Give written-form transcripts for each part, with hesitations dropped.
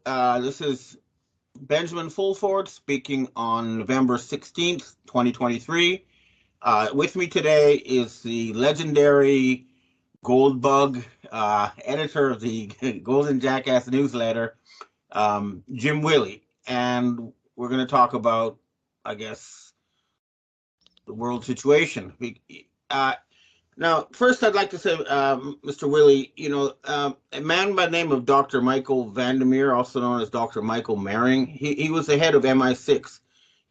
This is Benjamin Fulford speaking on November 16th, 2023. With me today is the legendary Goldbug, editor of the Golden Jackass newsletter, Jim Willie. And we're going to talk about, I guess, the world situation. Now, first, I'd like to say, Mr. Willie, a man by the name of Dr. Michael Vandermeer, also known as Dr. Michael Mehring, he was the head of MI6.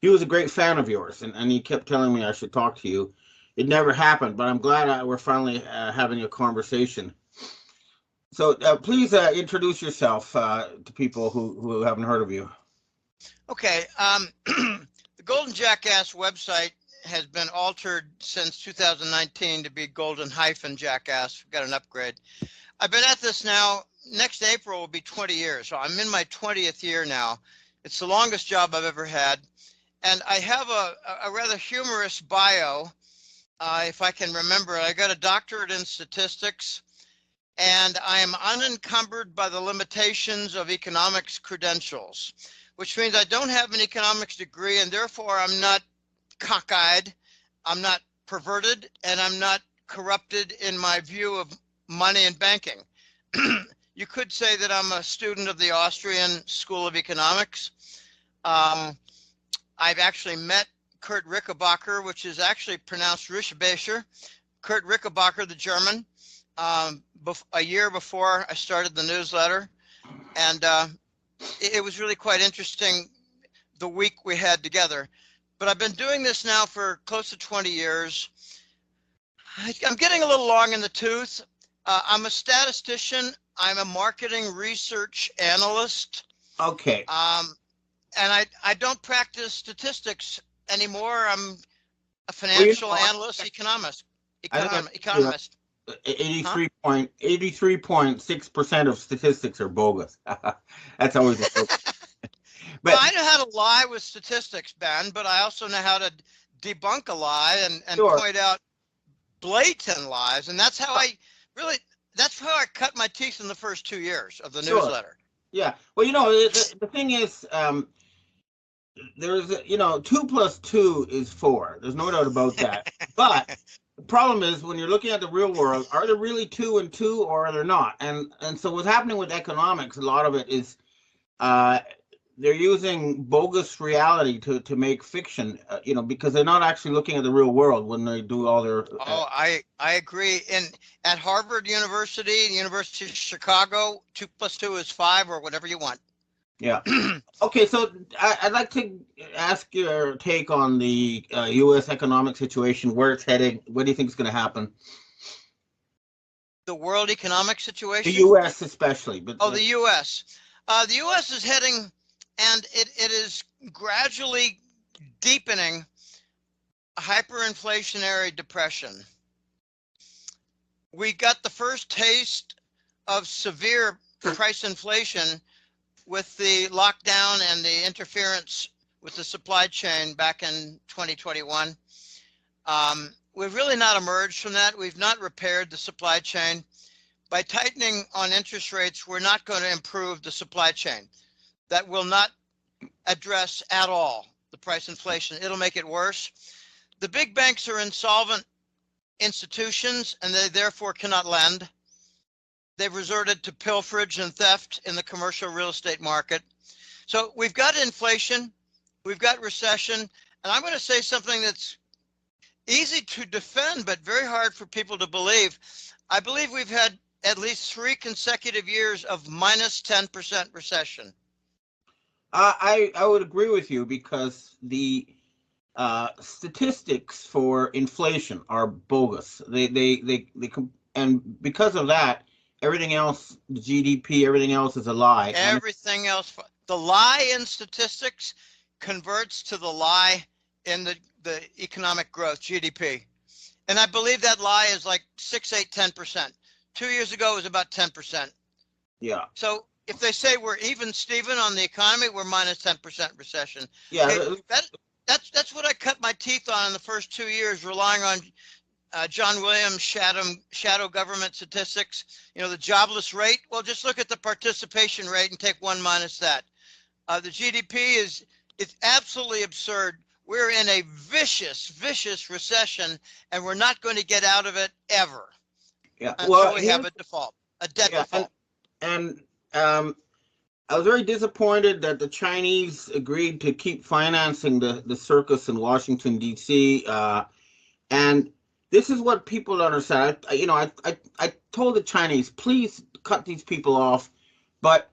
He was a great fan of yours, and he kept telling me I should talk to you. It never happened, but I'm glad we're finally having a conversation. So please introduce yourself to people who haven't heard of you. Okay. The Golden Jackass website has been altered since 2019 to be Golden-Jackass. We've got an upgrade. I've been at this now. Next April will be 20 years. So I'm in my 20th year now. It's the longest job I've ever had. And I have a rather humorous bio, if I can remember. I got a doctorate in statistics, and I am unencumbered by the limitations of economics credentials, which means I don't have an economics degree, and therefore I'm not cockeyed, I'm not perverted, and I'm not corrupted in my view of money and banking. You could say that I'm a student of the Austrian School of Economics. I've actually met Kurt Rickenbacker, which is actually pronounced Rischbecher. Kurt Rickenbacker, the German, a year before I started the newsletter. And it was really quite interesting the week we had together. But I've been doing this now for close to 20 years. I'm getting a little long in the tooth. I'm a statistician. I'm a marketing research analyst. Okay. And I don't practice statistics anymore. I'm a financial analyst, economist. 83.6% of statistics are bogus. That's always a joke. But well, I know how to lie with statistics, Ben, but I also know how to debunk a lie and sure. Point out blatant lies. And that's how that's how I cut my teeth in the first 2 years of the sure. newsletter. Yeah. Well, the thing is, there's, 2 plus 2 is 4. There's no doubt about that. But the problem is when you're looking at the real world, are there really 2 and 2 or are there not? And so what's happening with economics, a lot of it is, they're using bogus reality to make fiction, because they're not actually looking at the real world when they do all their. I agree. At Harvard University, University of Chicago, 2 plus 2 is 5, or whatever you want. Yeah. Okay, so I'd like to ask your take on the U.S. economic situation, where it's heading. What do you think is going to happen? The world economic situation? The U.S. especially. But the U.S. The U.S. is heading. And it is gradually deepening a hyperinflationary depression. We got the first taste of severe price inflation with the lockdown and the interference with the supply chain back in 2021. We've really not emerged from that. We've not repaired the supply chain. By tightening on interest rates, we're not going to improve the supply chain. That will not address at all the price inflation. It'll make it worse. The big banks are insolvent institutions, and they therefore cannot lend. They've resorted to pilferage and theft in the commercial real estate market. So we've got inflation, we've got recession, and I'm going to say something that's easy to defend, but very hard for people to believe. I believe we've had at least 3 consecutive years of minus 10% recession. I would agree with you because the statistics for inflation are bogus. And because of that, everything else, the GDP, everything else is a lie. Everything else, the lie in statistics converts to the lie in the economic growth, GDP. And I believe that lie is like 6, 8, 10%. 2 years ago, it was about 10%. Yeah. So if they say we're even, Stephen, on the economy, we're minus 10% recession. Yeah. Okay, that's what I cut my teeth on in the first 2 years, relying on John Williams shadow government statistics. You know, the jobless rate. Well, just look at the participation rate and take 1 minus that. The GDP is absolutely absurd. We're in a vicious recession, and we're not going to get out of it ever. Yeah. Until we have a default, a debt default. And I was very disappointed that the Chinese agreed to keep financing the circus in Washington, D.C. And this is what people don't understand. I told the Chinese, please cut these people off, but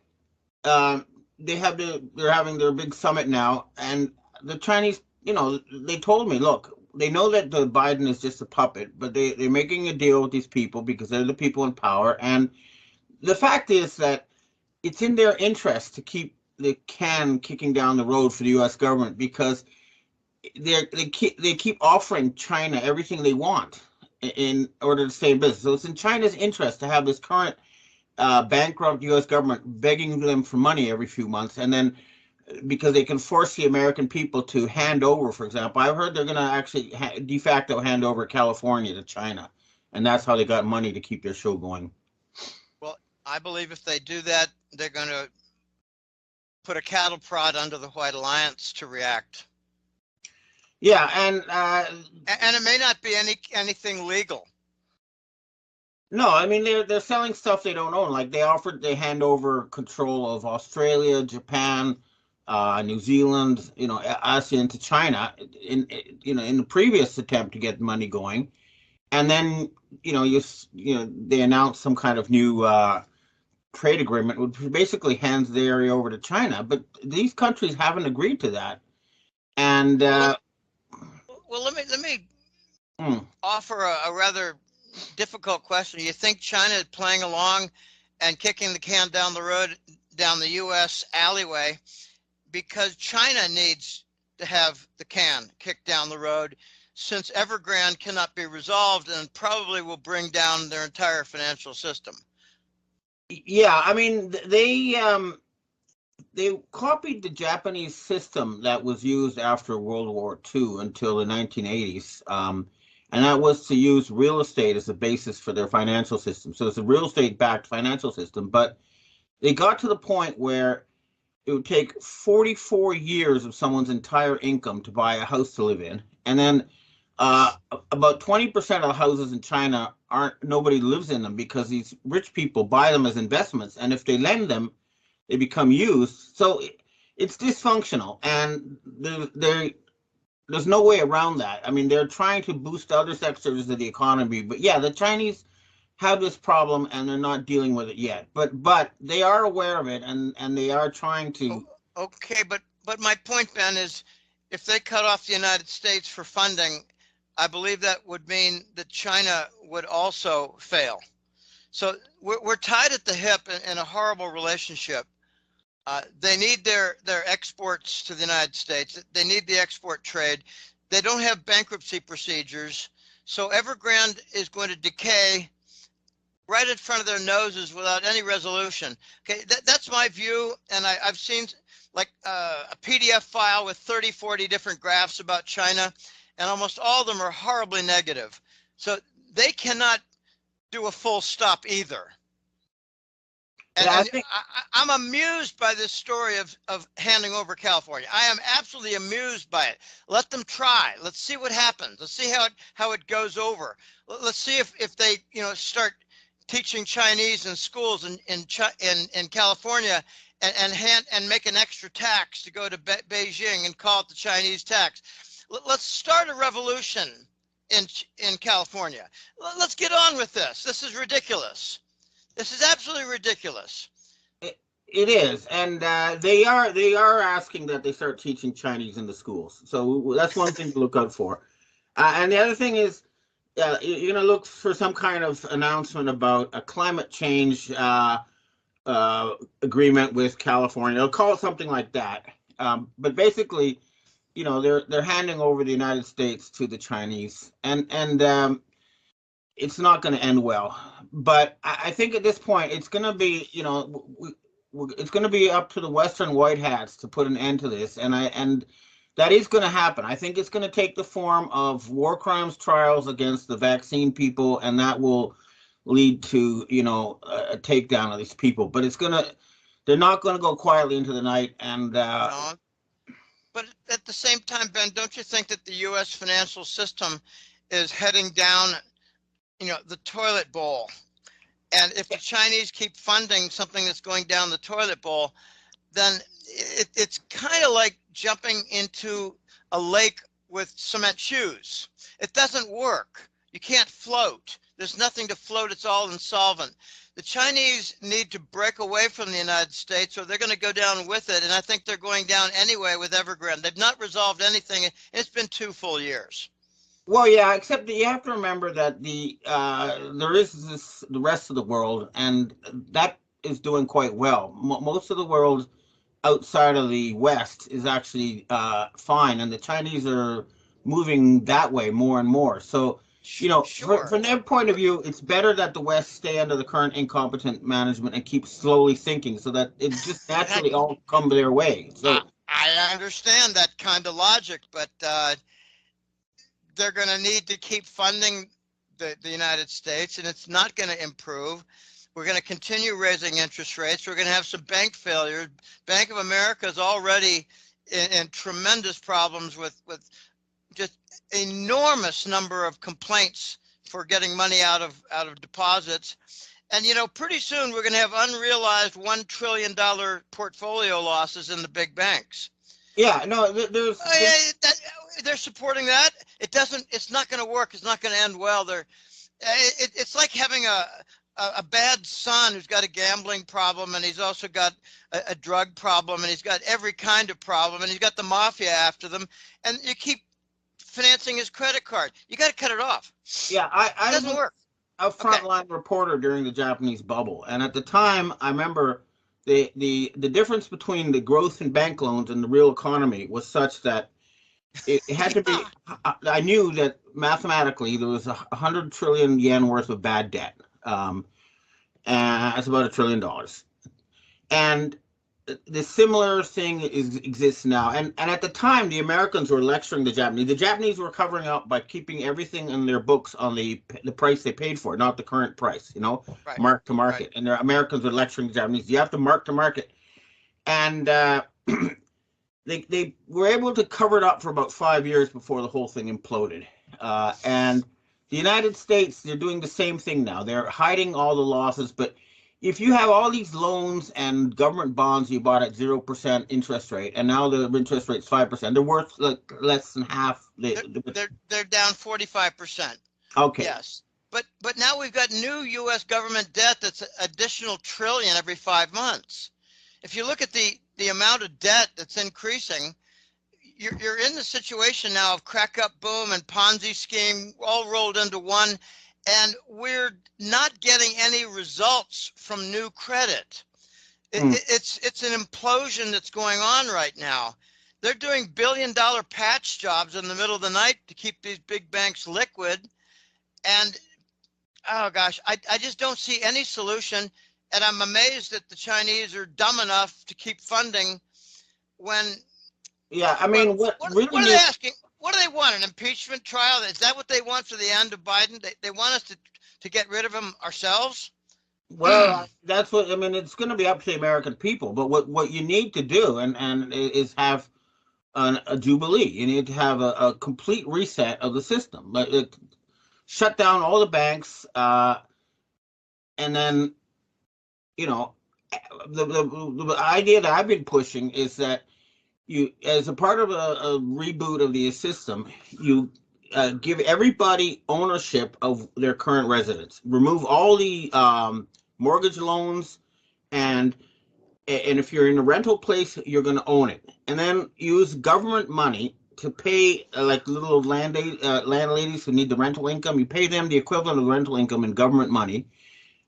they're having their big summit now, and the Chinese, they told me, look, they know that the Biden is just a puppet, but they're making a deal with these people because they're the people in power, and the fact is that it's in their interest to keep the can kicking down the road for the U.S. government because they keep offering China everything they want in order to stay in business. So it's in China's interest to have this current bankrupt U.S. government begging them for money every few months, and then because they can force the American people to hand over, for example, I've heard they're going to actually de facto hand over California to China, and that's how they got money to keep their show going. Well, I believe if they do that, they're going to put a cattle prod under the White Alliance to react. Yeah, and it may not be anything legal. No, I mean they're selling stuff they don't own. Like they hand over control of Australia, Japan, New Zealand, ASEAN to China in the previous attempt to get money going, and then they announced some kind of new trade agreement, which basically hands the area over to China. But these countries haven't agreed to that, and well, let me offer a rather difficult question. You think China is playing along and kicking the can down the road, down the U.S. alleyway, because China needs to have the can kicked down the road, since Evergrande cannot be resolved and probably will bring down their entire financial system? Yeah, I mean they copied the Japanese system that was used after World War II until the 1980s. And that was to use real estate as a basis for their financial system. So it's a real estate-backed financial system. But they got to the point where it would take 44 years of someone's entire income to buy a house to live in. And then about 20% of the houses in China nobody lives in them because these rich people buy them as investments. And if they lend them, they become used. So it's dysfunctional. And there's no way around that. I mean, they're trying to boost other sectors of the economy, but yeah, the Chinese have this problem and they're not dealing with it yet. But they are aware of it and they are trying to. Okay, but my point, Ben, is if they cut off the United States for funding, I believe that would mean that China would also fail. So we're tied at the hip in a horrible relationship. They need their exports to the United States. They need the export trade. They don't have bankruptcy procedures. So Evergrande is going to decay right in front of their noses without any resolution. Okay, that's my view. And I've seen like a PDF file with 30, 40 different graphs about China, and almost all of them are horribly negative. So they cannot do a full stop either. And, Yeah, I'm amused by this story of handing over California. I am absolutely amused by it. Let them try. Let's see what happens. Let's see how it goes over. Let's see if they start teaching Chinese in schools in California and make an extra tax to go to Beijing and call it the Chinese tax. Let's start a revolution in California. Let's get on with this. This is ridiculous. This is absolutely ridiculous. It is, and they are asking that they start teaching Chinese in the schools. So that's one thing to look out for. And the other thing is, you're going to look for some kind of announcement about a climate change agreement with California. They'll call it something like that. But basically, they're handing over the United States to the Chinese, and it's not going to end well. But I think at this point, it's going to be, it's going to be up to the Western white hats to put an end to this. And That is going to happen. I think it's going to take the form of war crimes trials against the vaccine people, and that will lead to, a takedown of these people. But they're not going to go quietly into the night. And No, but at the same time, Ben, don't you think that the U.S. financial system is heading down, the toilet bowl? And if the Chinese keep funding something that's going down the toilet bowl, then it's kind of like jumping into a lake with cement shoes. It doesn't work. You can't float. There's nothing to float. It's all insolvent. The Chinese need to break away from the United States, or they're going to go down with it. And I think they're going down anyway with Evergrande. They've not resolved anything. It's been 2 full years. Well, yeah, except that you have to remember that there is the rest of the world, and that is doing quite well. Most of the world outside of the West is actually fine, and the Chinese are moving that way more and more. So, Sure. from their point of view, it's better that the West stay under the current incompetent management and keep slowly sinking, so that it just naturally all come their way. So I understand that kind of logic, but they're going to need to keep funding the United States, and it's not going to improve. We're going to continue raising interest rates. We're going to have some bank failures. Bank of America is already in tremendous problems with just enormous number of complaints for getting money out of deposits. And, pretty soon we're going to have unrealized $1 trillion portfolio losses in the big banks. Yeah, no, they're supporting that. It's not going to work. It's not going to end well. It's like having a bad son who's got a gambling problem, and he's also got a drug problem, and he's got every kind of problem, and he's got the mafia after them, and you keep financing his credit card. You got to cut it off. Yeah, it doesn't work. A frontline reporter during the Japanese bubble, and at the time, I remember the difference between the growth in bank loans and the real economy was such that it had to be. I knew that mathematically there was 100 trillion yen worth of bad debt. And that's about $1 trillion. And the similar thing exists now. And at the time, the Americans were lecturing the Japanese. The Japanese were covering up by keeping everything in their books on the price they paid for, not the current price, Right. Mark to market. Right. And the Americans were lecturing the Japanese. You have to mark to market. And they were able to cover it up for about 5 years before the whole thing imploded. And the United States, they're doing the same thing now. They're hiding all the losses, but if you have all these loans and government bonds you bought at 0% interest rate, and now the interest rate's 5%, they're worth like less than half. They're down 45%. Okay. Yes, but now we've got new U.S. government debt that's additional trillion every 5 months. If you look at the amount of debt that's increasing, you're in the situation now of crack up boom and Ponzi scheme all rolled into one, and we're not getting any results from new credit. It's an implosion that's going on right now. They're doing billion-dollar patch jobs in the middle of the night to keep these big banks liquid, and oh gosh, I just don't see any solution. And I'm amazed that the Chinese are dumb enough to keep funding when. Yeah, I mean, what are they asking? What do they want? An impeachment trial? Is that what they want for the end of Biden? They want us to get rid of him ourselves? Well, that's what I mean. It's going to be up to the American people. But what you need to do and is have a jubilee. You need to have a complete reset of the system. But shut down all the banks, and then the idea that I've been pushing is that you, as a part of a reboot of the system, you give everybody ownership of their current residence. Remove all the mortgage loans, and if you're in a rental place, you're going to own it. And then use government money to pay like little landladies who need the rental income. You pay them the equivalent of rental income in government money,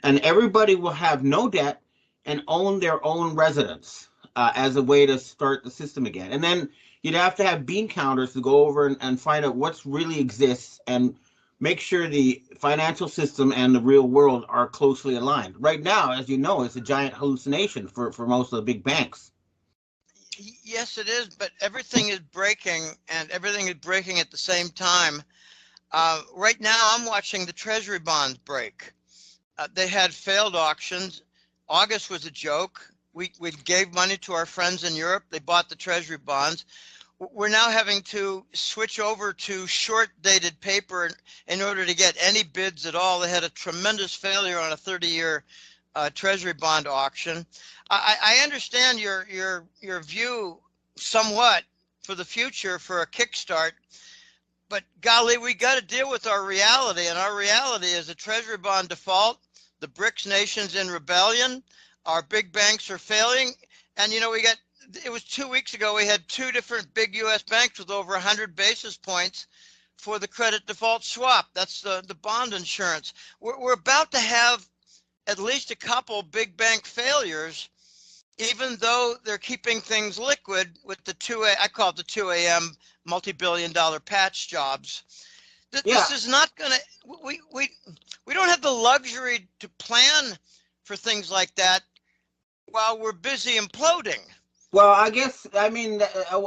and everybody will have no debt and own their own residence as a way to start the system again. And then you'd have to have bean counters to go over and find out what's really exists and make sure the financial system and the real world are closely aligned. Right now, as you know, it's a giant hallucination for most of the big banks. Yes, it is, but everything is breaking, and everything is breaking at the same time. Right now, I'm watching the Treasury bonds break. They had failed auctions. August was a joke. We gave money to our friends in Europe. They bought the Treasury bonds. We're now having to switch over to short-dated paper in order to get any bids at all. They had a tremendous failure on a 30-year Treasury bond auction. I understand your view somewhat for the future for a kickstart, but golly, we got to deal with our reality, and our reality is a Treasury bond default, the BRICS nations in rebellion, our big banks are failing, and it was 2 weeks ago, we had two different big U.S. banks with over 100 basis points for the credit default swap. That's the bond insurance. We're about to have at least a couple big bank failures, even though they're keeping things liquid with the I call it the 2 a.m. multi-billion-dollar patch jobs. This is not going to, we don't have the luxury to plan for things like that while we're busy imploding. Well, I mean,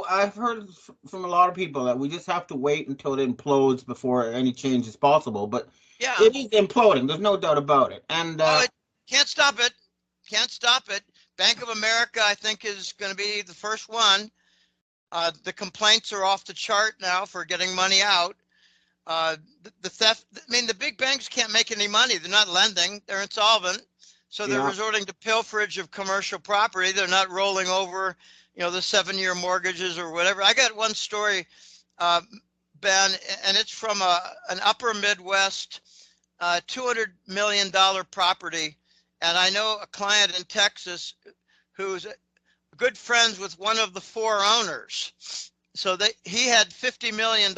I've heard from a lot of people that we just have to wait until it implodes before any change is possible. But yeah, it is imploding. There's no doubt about it. And it can't stop it. Can't stop it. Bank of America, I think, is going to be the first one. The complaints are off the chart now for getting money out. The theft. I mean, the big banks can't make any money. They're not lending. They're insolvent. So they're resorting to pilferage of commercial property. They're not rolling over, the 7-year mortgages or whatever. I got one story, Ben, and it's from an upper Midwest $200 million property. And I know a client in Texas who's good friends with one of the 4 owners. So he had $50 million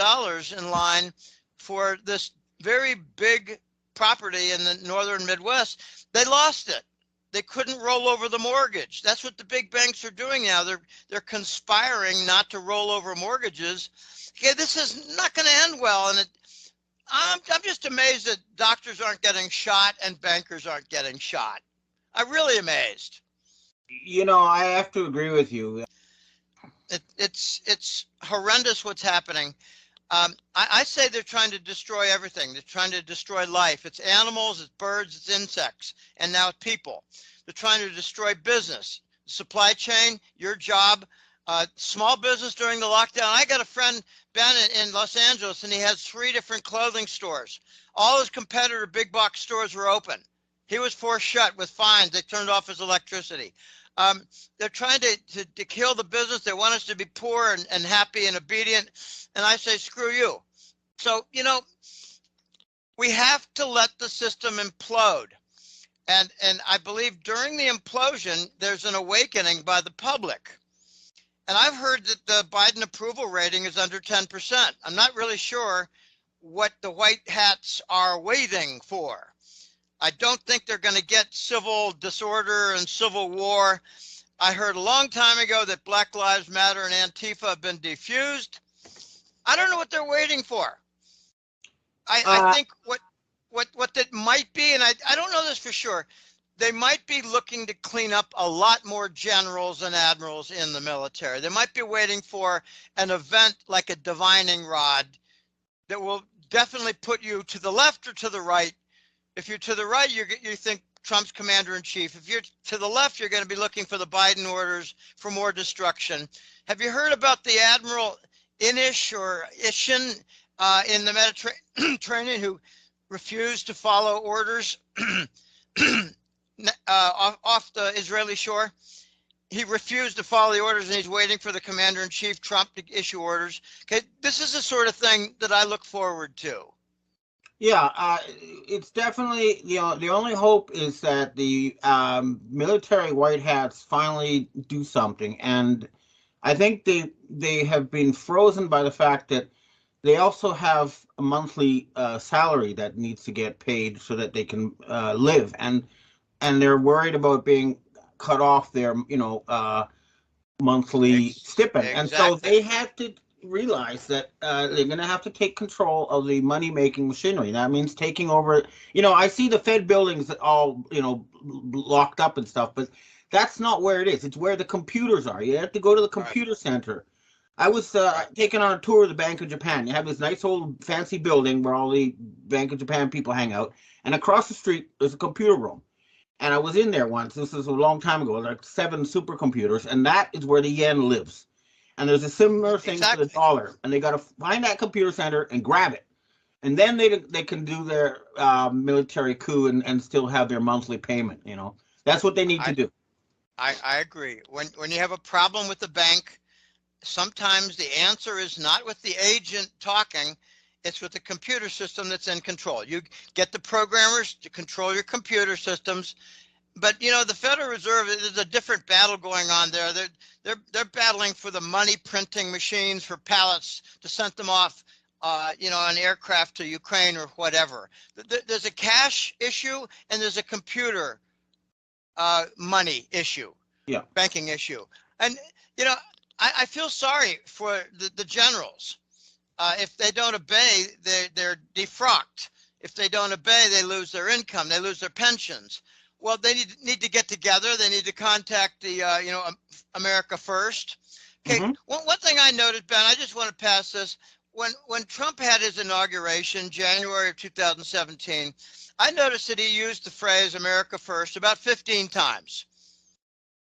in line for this very big property in the northern Midwest. They lost it. They couldn't roll over the mortgage. That's what the big banks are doing now. They're conspiring not to roll over mortgages. Okay, this is not going to end well, and I'm just amazed that doctors aren't getting shot and bankers aren't getting shot. I'm really amazed. I have to agree with you. It's horrendous what's happening. I say they're trying to destroy everything. They're trying to destroy life. It's animals, it's birds, it's insects, and now it's people. They're trying to destroy business, supply chain, your job, small business during the lockdown. I got a friend, Ben, in Los Angeles, and he has 3 different clothing stores. All his competitor big box stores were open. He was forced shut with fines. They turned off his electricity. They're trying to kill the business. They want us to be poor and happy and obedient. And I say, screw you. So, we have to let the system implode. And I believe during the implosion, there's an awakening by the public. And I've heard that the Biden approval rating is under 10%. I'm not really sure what the white hats are waiting for. I don't think they're going to get civil disorder and civil war. I heard a long time ago that Black Lives Matter and Antifa have been defused. I don't know what they're waiting for. I think what that might be, and I don't know this for sure, they might be looking to clean up a lot more generals and admirals in the military. They might be waiting for an event like a divining rod that will definitely put you to the left or to the right. If you're to the right, you think Trump's commander-in-chief. If you're to the left, you're going to be looking for the Biden orders for more destruction. Have you heard about the Admiral Inish or Ishin in the Mediterranean who refused to follow orders off the Israeli shore? He refused to follow the orders, and he's waiting for the commander-in-chief, Trump, to issue orders. Okay, this is the sort of thing that I look forward to. Yeah, it's definitely the only hope is that the military white hats finally do something, and I think they have been frozen by the fact that they also have a monthly salary that needs to get paid so that they can live, and they're worried about being cut off their monthly stipend, and so they have to realize that they're going to have to take control of the money-making machinery. That means taking over. I see the Fed buildings all locked up and stuff, but That's not where it is. It's where the computers are. You have to go to the computer center. I was taken on a tour of the Bank of Japan. You have this nice old fancy building where all the Bank of Japan people hang out. And across the street, there's a computer room. And I was in there once. This was a long time ago, like 7 supercomputers. And that is where the yen lives. And there's a similar thing for the dollar. And they got to find that computer center and grab it. And then they can do their military coup and still have their monthly payment. You know, that's what they need to do. I agree. When you have a problem with the bank, sometimes the answer is not with the agent talking, it's with the computer system that's in control. You get the programmers to control your computer systems, but you know the Federal Reserve, there's a different battle going on there. They're battling for the money printing machines for pallets to send them off, you know, on aircraft to Ukraine or whatever. There's a cash issue and there's a computer money issue, banking issue, and you know. I feel sorry for the generals. If they don't obey, they're defrocked. If they don't obey, they lose their income. They lose their pensions. Well, they need to get together. They need to contact the, you know, America First. Okay. One thing I noticed, Ben, I just want to pass this. When Trump had his inauguration, January of 2017, I noticed that he used the phrase America First about 15 times.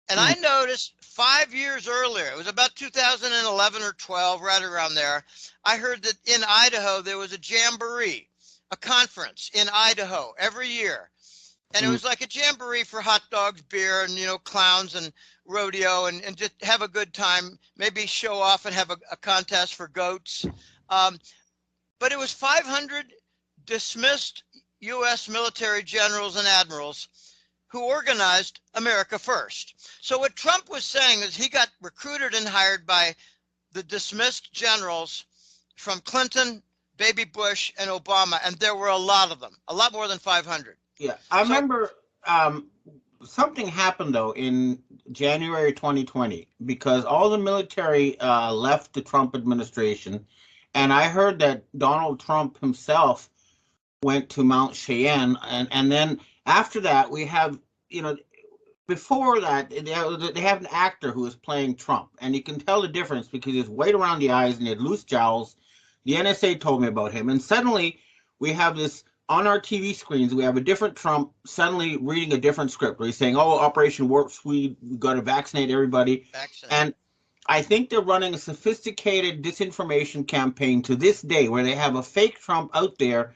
And I noticed 5 years earlier, it was about 2011 or 12, right around there, I heard that in Idaho, there was a jamboree, a conference in Idaho every year. And it was like a jamboree for hot dogs, beer, and, you know, clowns and rodeo and just have a good time, maybe show off and have a contest for goats. But it was 500 dismissed U.S. military generals and admirals who organized America First. So what Trump was saying is he got recruited and hired by the dismissed generals from Clinton, Baby Bush, and Obama, and there were a lot of them, a lot more than 500. Yeah, I remember something happened, though, in January 2020, because all the military left the Trump administration, and I heard that Donald Trump himself went to Mount Cheyenne, and then after that, we have, you know, before that, they have an actor who is playing Trump, and you can tell the difference because he's white around the eyes and he had loose jowls. The NSA told me about him, and suddenly we have this on our TV screens. We have a different Trump suddenly reading a different script where he's saying, "Oh, Operation Warp Speed, we got to vaccinate everybody." And I think they're running a sophisticated disinformation campaign to this day where they have a fake Trump out there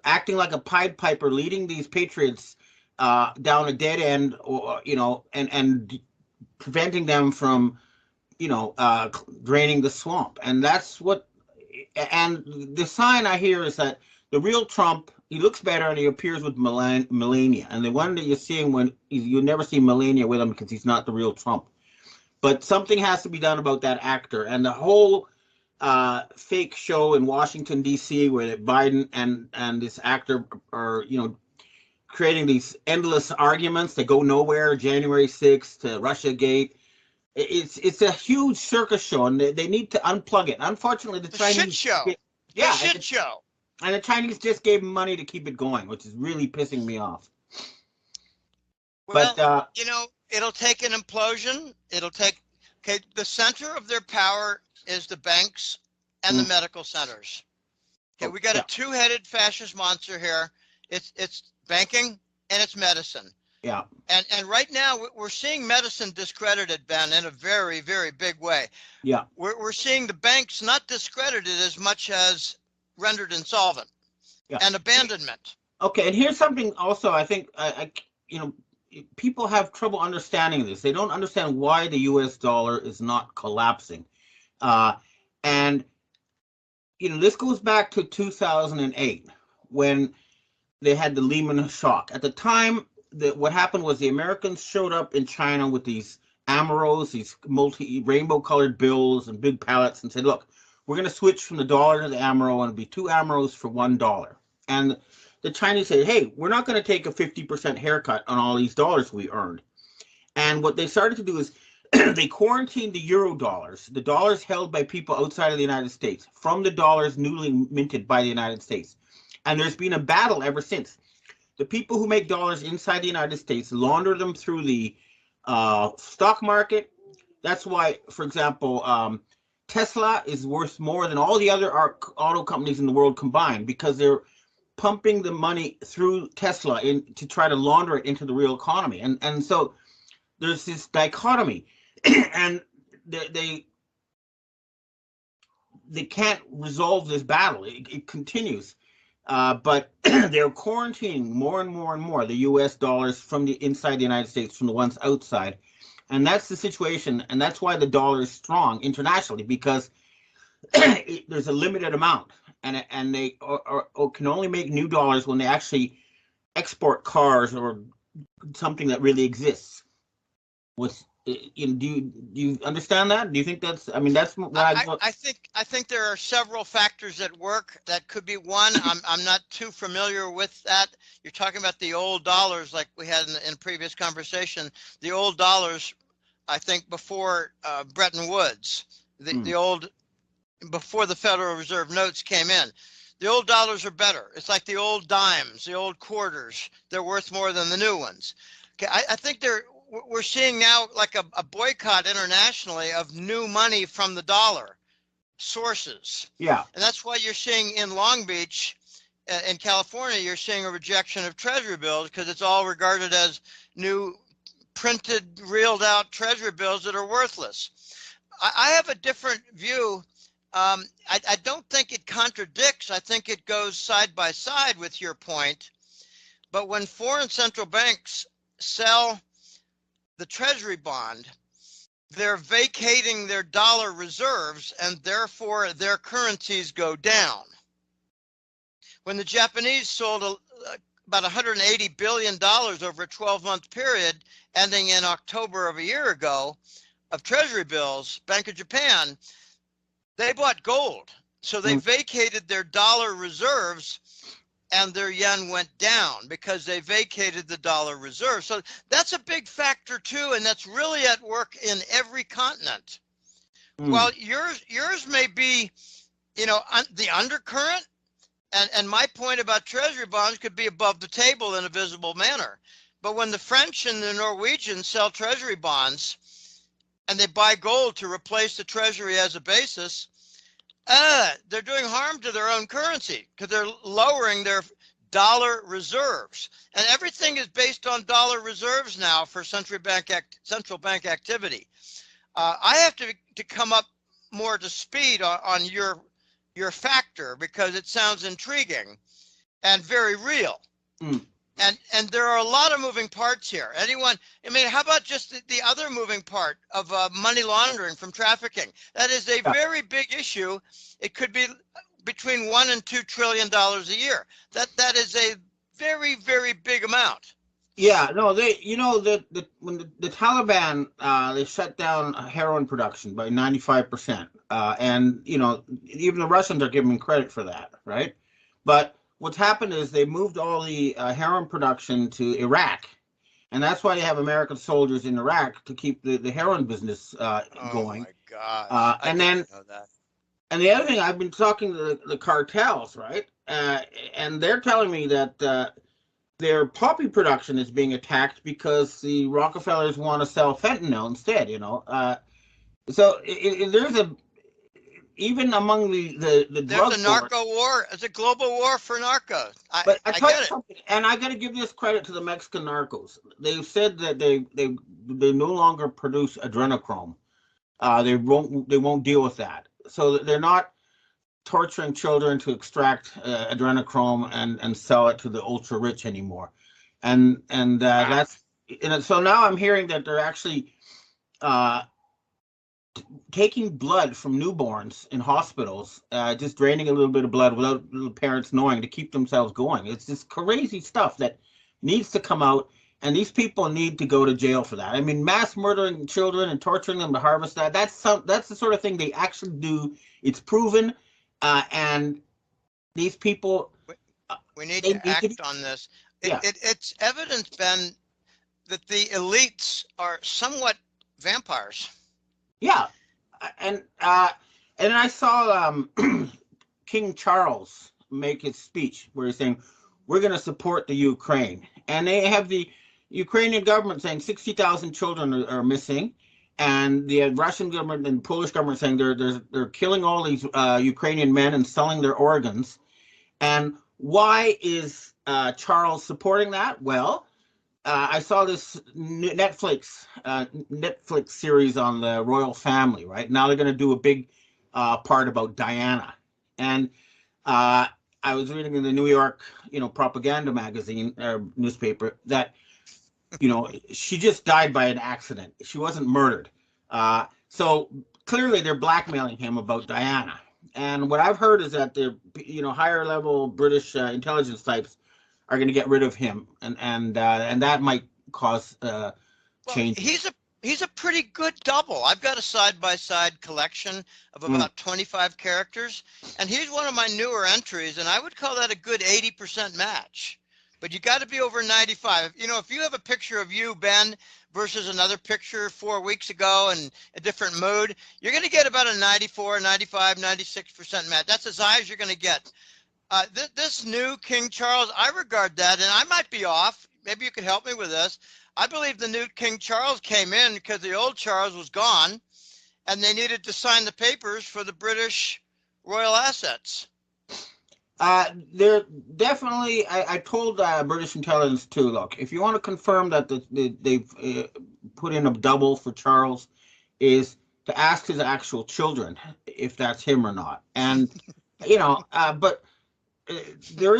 acting like a Pied Piper, leading these patriots down a dead end, or you know, and preventing them from, you know, draining the swamp. And that's what. And the sign I hear is that the real Trump, he looks better and he appears with Melania. And the one that you're seeing when you never see Melania with him because he's not the real Trump. But something has to be done about that actor and the whole fake show in Washington, D.C., where Biden and this actor are, you know, creating these endless arguments that go nowhere. January 6th to Russiagate. It's a huge circus show, and they need to unplug it. Unfortunately, the Chinese shit show. Shit show. And the Chinese just gave him money to keep it going, which is really pissing me off. Well, but, you know, it'll take an implosion. It'll take, okay, the center of their power is the banks and the medical centers. Okay, we got a two-headed fascist monster here. It's banking and it's medicine. Yeah. And right now we're seeing medicine discredited, Ben, in a very, very big way. Yeah. We're seeing the banks not discredited as much as rendered insolvent and abandonment. Okay, and here's something also I think you know, people have trouble understanding this. They don't understand why the U.S. dollar is not collapsing. And, you know, this goes back to 2008 when they had the Lehman shock. At the time, what happened was the Americans showed up in China with these Ameros, these rainbow colored bills and big pallets, and said, look, we're going to switch from the dollar to the Amero, and it'll be 2 Ameros for $1. And the Chinese said, hey, we're not going to take a 50% haircut on all these dollars we earned. And what they started to do is they quarantined the euro dollars, the dollars held by people outside of the United States, from the dollars newly minted by the United States. And there's been a battle ever since. The people who make dollars inside the United States launder them through the stock market. That's why, for example, Tesla is worth more than all the other auto companies in the world combined, because they're pumping the money through Tesla in to try to launder it into the real economy. And so there's this dichotomy, and they can't resolve this battle. It continues. But they're quarantining more and more and more the U.S. dollars from the inside the United States from the ones outside. And that's the situation. And that's why the dollar is strong internationally, because there's a limited amount. And they or can only make new dollars when they actually export cars or something that really exists. Do you understand that? Do you think that's? I mean, that's what I think there are several factors at work. That could be one. I'm not too familiar with that. You're talking about the old dollars, like we had in a previous conversation. The old dollars, I think, before Bretton Woods, the old, before the Federal Reserve notes came in. The old dollars are better. It's like the old dimes, the old quarters. They're worth more than the new ones. Okay, I think we're seeing now like a boycott internationally of new money from the dollar sources. Yeah. And that's why you're seeing in Long Beach, in California, you're seeing a rejection of treasury bills, because it's all regarded as new printed, reeled out treasury bills that are worthless. I have a different view. I don't think it contradicts. I think it goes side by side with your point. But when foreign central banks sell the treasury bond, they're vacating their dollar reserves, and therefore their currencies go down. When the Japanese sold about $180 billion over a 12-month period ending in October of a year ago of treasury bills, Bank of Japan, they bought gold. So they vacated their dollar reserves, and their yen went down because they vacated the dollar reserve. So that's a big factor too, and that's really at work in every continent. While yours may be, the undercurrent, and my point about treasury bonds could be above the table in a visible manner. But when the French and the Norwegians sell treasury bonds and they buy gold to replace the treasury as a basis, they're doing harm to their own currency, because they're lowering their dollar reserves. And everything is based on dollar reserves now for central bank activity. I have to come up more to speed on your factor, because it sounds intriguing and very real. And there are a lot of moving parts here. How about just the other moving part of money laundering from trafficking? That is a very big issue. It could be between $1 and $2 trillion a year. That is a very, very big amount. Yeah, no, when the Taliban they shut down heroin production by 95%, and even the Russians are giving credit for that, right? But what's happened is they moved all the heroin production to Iraq, and that's why they have American soldiers in Iraq to keep the heroin business going. Oh my gosh! And then, and the other thing, I've been talking to the cartels, right? And they're telling me that their poppy production is being attacked because the Rockefellers want to sell fentanyl instead. So there's even among the drug there's a narco war. It's a global war for narco. But I tell you something, and I got to give this credit to the Mexican narcos. They've said that they no longer produce adrenochrome. They won't deal with that. So they're not torturing children to extract adrenochrome and sell it to the ultra rich anymore. And that's so now I'm hearing that they're actually taking blood from newborns in hospitals, just draining a little bit of blood without the parents knowing, to keep themselves going. It's this crazy stuff that needs to come out, and these people need to go to jail for that. I mean, mass murdering children and torturing them to harvest that's the sort of thing they actually do. It's proven, and these people... We need to act on this. It's evidence, Ben, that the elites are somewhat vampires. Yeah, and I saw King Charles make his speech where he's saying, we're going to support the Ukraine. And they have Ukrainian government saying 60,000 children are missing, and the Russian government and Polish government saying they're killing all these Ukrainian men and selling their organs. And why is Charles supporting that? Well, I saw this Netflix series on the royal family. Right now, they're going to do a big part about Diana, and I was reading in the New York, propaganda magazine or newspaper that, she just died by an accident. She wasn't murdered. So clearly, they're blackmailing him about Diana. And what I've heard is that the higher level British intelligence types are going to get rid of him, and that might cause change. Well, he's a pretty good double. I've got a side-by-side collection of about 25 characters, and he's one of my newer entries, and I would call that a good 80% match. But you got to be over 95. If you have a picture of you, Ben, versus another picture 4 weeks ago in a different mood, you're going to get about a 94, 95, 96% match. That's as high as you're going to get. This new King Charles, I regard that, and I might be off. Maybe you could help me with this. I believe the new King Charles came in because the old Charles was gone, and they needed to sign the papers for the British royal assets. They're definitely. I told British intelligence too. Look, if you want to confirm that they've put in a double for Charles, is to ask his actual children if that's him or not. And but there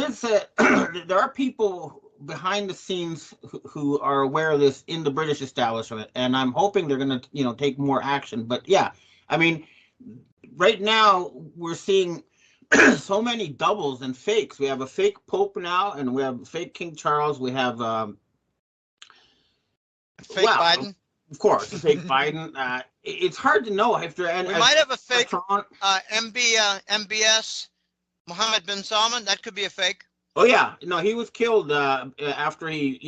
are people behind the scenes who are aware of this in the British establishment, and I'm hoping they're going to take more action. But yeah, I mean, right now we're seeing so many doubles and fakes. We have a fake Pope now, and we have fake King Charles. We have fake Biden. Of course, fake Biden. It's hard to know if there. We might have a fake MBS Mohammed bin Salman. That could be a fake. Oh yeah, no, he was killed after he,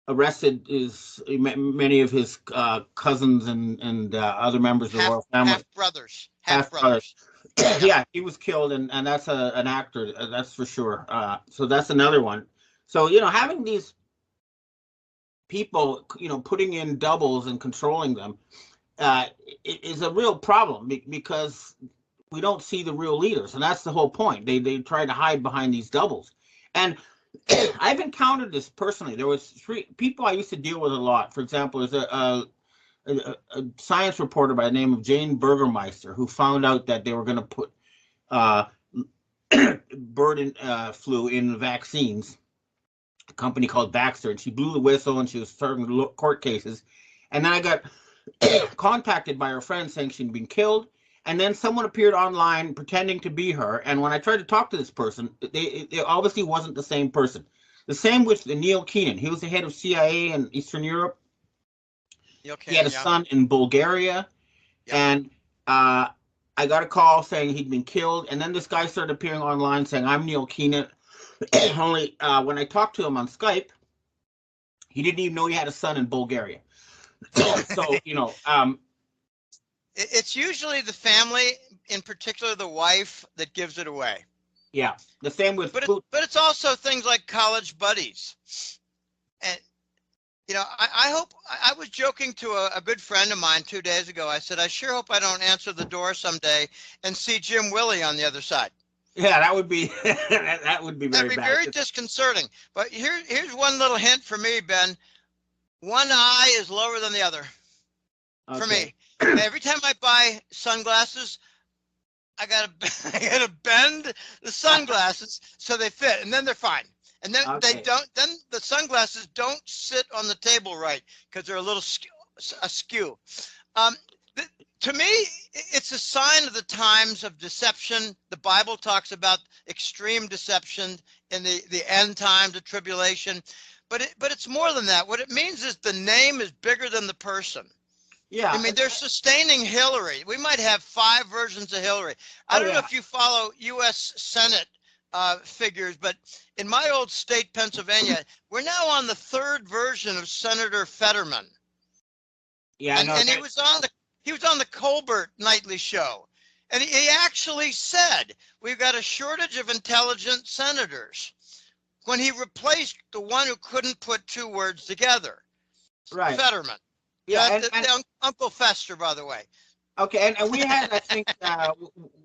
arrested many of his cousins and other members of the royal family. Half brothers. Yeah, he was killed, and that's an actor, that's for sure. So that's another one. So having these people, putting in doubles and controlling them, is a real problem because we don't see the real leaders, and that's the whole point. They try to hide behind these doubles, and I've encountered this personally. There was 3 people I used to deal with a lot. For example, there's a science reporter by the name of Jane Burgermeister who found out that they were going to put bird flu in the vaccines. A company called Baxter, and she blew the whistle, and she was starting court cases. And then I got contacted by her friend saying she'd been killed. And then someone appeared online pretending to be her. And when I tried to talk to this person, it obviously wasn't the same person. The same with Neil Keenan. He was the head of CIA in Eastern Europe. He had a son in Bulgaria. And I got a call saying he'd been killed. And then this guy started appearing online saying, I'm Neil Keenan. Only when I talked to him on Skype, he didn't even know he had a son in Bulgaria. So, it's usually the family, in particular the wife, that gives it away. Yeah, the same with. But it's also things like college buddies, and I hope. I was joking to a good friend of mine 2 days ago. I said, I sure hope I don't answer the door someday and see Jim Willie on the other side. Yeah, that would be that would be very bad. That'd be very disconcerting. But here's one little hint for me, Ben. One eye is lower than the other. Okay. For me. Every time I buy sunglasses, I gotta bend the sunglasses so they fit, and then they're fine. And then they don't. Then the sunglasses don't sit on the table right because they're a little askew. To me, it's a sign of the times of deception. The Bible talks about extreme deception in the end times of tribulation, but it's more than that. What it means is the name is bigger than the person. Yeah. I mean, they're sustaining Hillary. We might have 5 versions of Hillary. I don't know if you follow U.S. Senate figures, but in my old state, Pennsylvania, we're now on the 3rd version of Senator Fetterman. Yeah, and he was on the Colbert nightly show, and he actually said we've got a shortage of intelligent senators. when he replaced the one who couldn't put two words together. Right. Fetterman. Yeah. Uncle Fester, by the way. Okay. And we had, I think,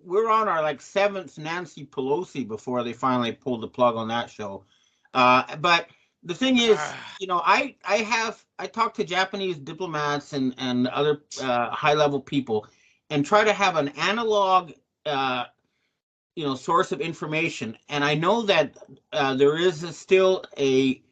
we're on our like 7th Nancy Pelosi before they finally pulled the plug on that show. But the thing is, I talk to Japanese diplomats and other high level people and try to have an analog, source of information. And I know that there is still a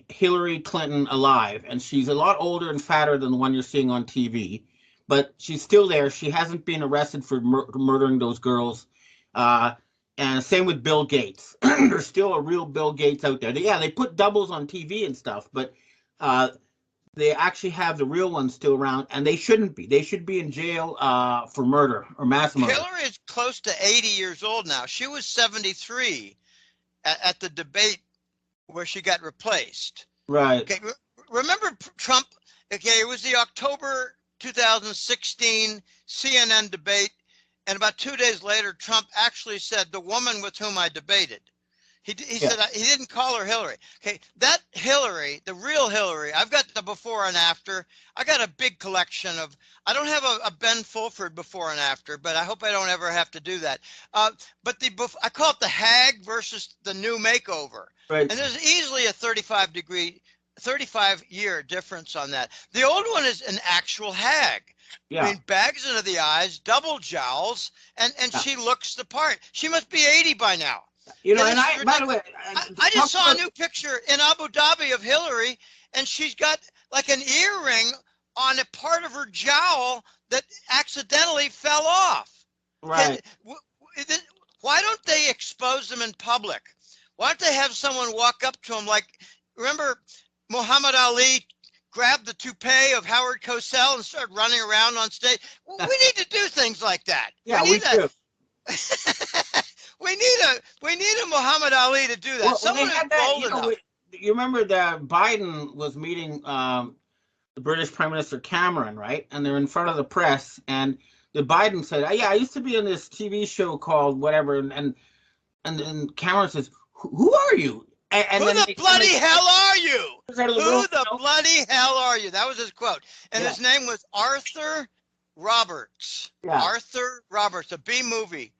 Hillary Clinton alive, and she's a lot older and fatter than the one you're seeing on TV, but she's still there. She hasn't been arrested for murdering those girls. And same with Bill Gates. There's still a real Bill Gates out there. They put doubles on TV and stuff, but they actually have the real ones still around, and they shouldn't be. They should be in jail for murder or mass murder. Hillary is close to 80 years old now. She was 73 at the debate where she got replaced. Right. Okay. Remember Trump? Okay, it was the October 2016 CNN debate, and about 2 days later, Trump actually said, "The woman with whom I debated." He said he didn't call her Hillary. Okay, that Hillary, the real Hillary, I've got the before and after. I got a big collection of. I don't have a Ben Fulford before and after, but I hope I don't ever have to do that. But I call it the hag versus the new makeover. Right. And there's easily a 35-year difference on that. The old one is an actual hag. Yeah. I mean, bags under the eyes, double jowls, and she looks the part. She must be 80 by now. By the way, I just saw a new picture in Abu Dhabi of Hillary, and she's got like an earring on a part of her jowl that accidentally fell off. Right. Why don't they expose them in public? Why don't they have someone walk up to them like, remember Muhammad Ali grabbed the toupee of Howard Cosell and started running around on stage? We need to do things like that. Yeah, we do. We need a Muhammad Ali to do that. Well, someone who's bold enough. You remember that Biden was meeting the British Prime Minister Cameron, right? And they're in front of the press, and the Biden said, "Yeah, I used to be on this TV show called whatever," and Cameron says, "Who are you?" And Who the bloody hell are you? Who the room, bloody hell are you? That was his quote. And his name was Arthur Roberts. Yeah. Arthur Roberts, a B movie.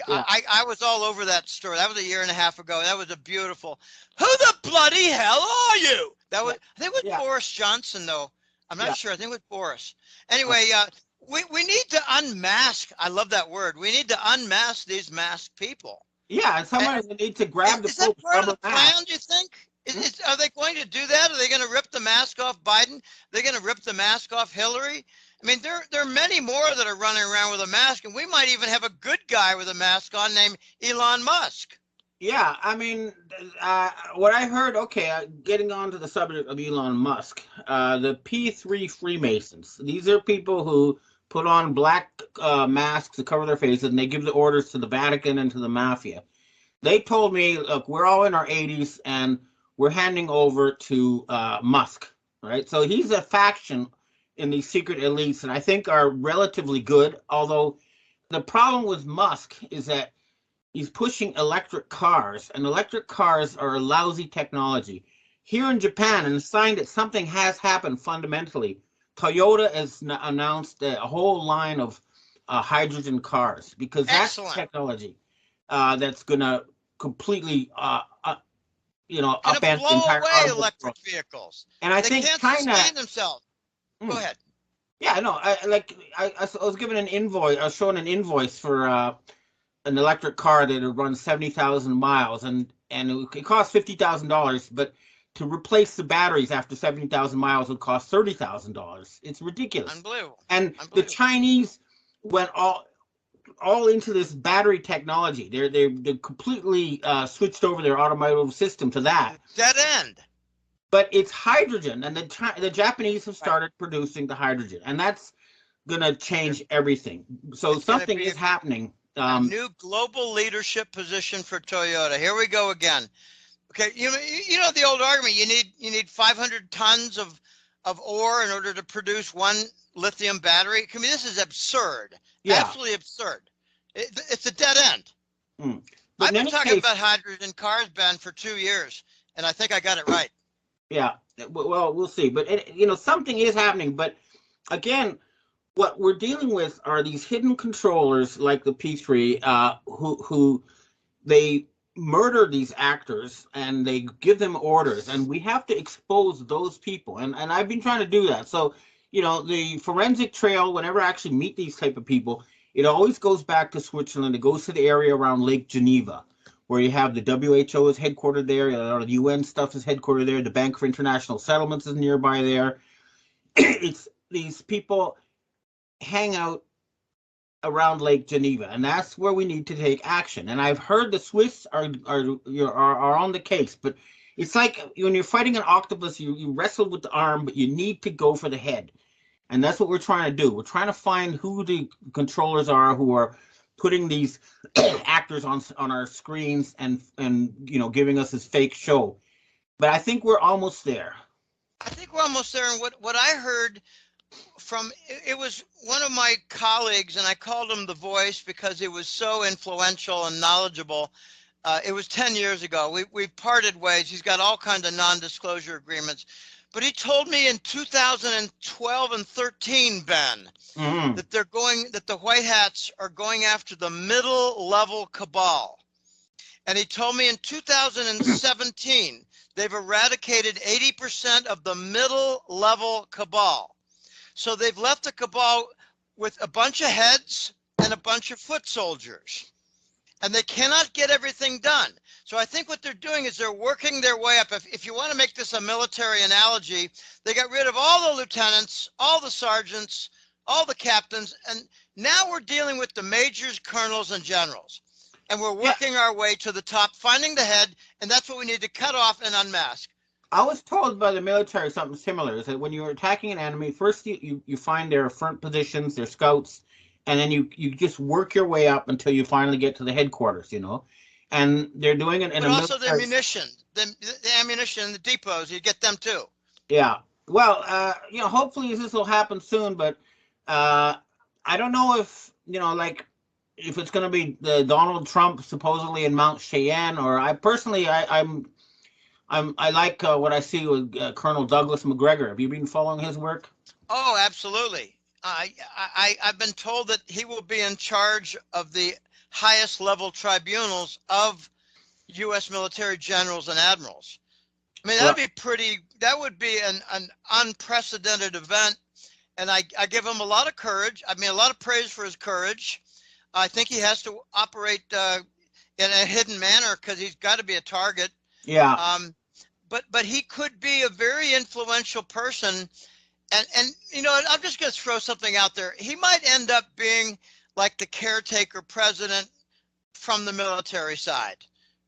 Yeah. I was all over that story. That was a year and a half ago. That was a beautiful. Who the bloody hell are you? That was. I think it was Boris Johnson, though. I'm not sure. I think it was Boris. Anyway, we need to unmask. I love that word. We need to unmask these masked people. Yeah, and someone needs to grab the. Is that part of the plan? Do you think? Are they going to do that? Are they going to rip the mask off Biden? Are they going to rip the mask off Hillary? I mean, there are many more that are running around with a mask, and we might even have a good guy with a mask on named Elon Musk. Yeah, I mean, what I heard, getting on to the subject of Elon Musk, the P3 Freemasons, these are people who put on black masks to cover their faces, and they give the orders to the Vatican and to the mafia. They told me, look, we're all in our 80s, and we're handing over to Musk, right? So he's a faction in these secret elites, and I think are relatively good, although the problem with Musk is that he's pushing electric cars, and electric cars are a lousy technology. Here in Japan, and a sign that something has happened fundamentally, Toyota has announced a whole line of hydrogen cars, because that's technology that's going to completely upend the entire electric vehocles. And I think China themselves. Go ahead. Yeah, no, I was given an invoice. I was shown an invoice for an electric car that would run 70,000 miles, and it cost $50,000, but to replace the batteries after 70,000 miles would cost $30,000. It's ridiculous. Unbelievable. And the Chinese went all into this battery technology. They completely switched over their automotive system to that. Dead end. But it's hydrogen, and the Japanese have started producing the hydrogen, and that's going to change everything. So something is happening. A new global leadership position for Toyota. Here we go again. Okay, you know the old argument. You need 500 tons of ore in order to produce one lithium battery. I mean, this is absurd. Yeah. Absolutely absurd. It's a dead end. But I've in been any talking case, about hydrogen cars, Ben, for 2 years, and I think I got it right. yeah. Well, we'll see. But something is happening. But again, what we're dealing with are these hidden controllers like the P3, who they murder these actors and they give them orders, and we have to expose those people. And I've been trying to do that. So, the forensic trail, whenever I actually meet these type of people, it always goes back to Switzerland. It goes to the area around Lake Geneva, where you have the WHO is headquartered there, a lot of the UN stuff is headquartered there, the Bank for International Settlements is nearby there. It's these people hang out around Lake Geneva, and that's where we need to take action. And I've heard the Swiss are on the case, but it's like when you're fighting an octopus, you wrestle with the arm, but you need to go for the head, and that's what we're trying to do. We're trying to find who the controllers are who are putting these actors on our screens and giving us this fake show. But I think we're almost there. I think we're almost there. And what I heard from it was one of my colleagues, and I called him the voice because he was so influential and knowledgeable. It was 10 years ago. We parted ways. He's got all kinds of non-disclosure agreements. But he told me in 2012 and 13, Ben, Mm-hmm. that the White Hats are going after the middle level cabal. And he told me in 2017, they've eradicated 80% of the middle level cabal. So they've left the cabal with a bunch of heads and a bunch of foot soldiers, and they cannot get everything done. So I think what they're doing is they're working their way up. If you want to make this a military analogy, they got rid of all the lieutenants, all the sergeants, all the captains, and now we're dealing with the majors, colonels, and generals. And we're working our way to the top, finding the head, and that's what we need to cut off and unmask. I was told by the military something similar, is that when you're attacking an enemy, first you find their front positions, their scouts, and then you just work your way up until you finally get to the headquarters, and they're doing it in but a also military... the ammunition, the ammunition, the depots, you get them too. Yeah. Well, hopefully this will happen soon, but I don't know if, like, if it's going to be the Donald Trump supposedly in Mount Cheyenne, or I personally, I like what I see with Colonel Douglas McGregor. Have you been following his work? Oh, absolutely. I've been told that he will be in charge of the highest level tribunals of U.S. military generals and admirals. I mean, that would be an unprecedented event. And I give him a lot of courage. I mean, a lot of praise for his courage. I think he has to operate in a hidden manner because he's got to be a target. Yeah. But he could be a very influential person. And I'm just going to throw something out there. He might end up being like the caretaker president from the military side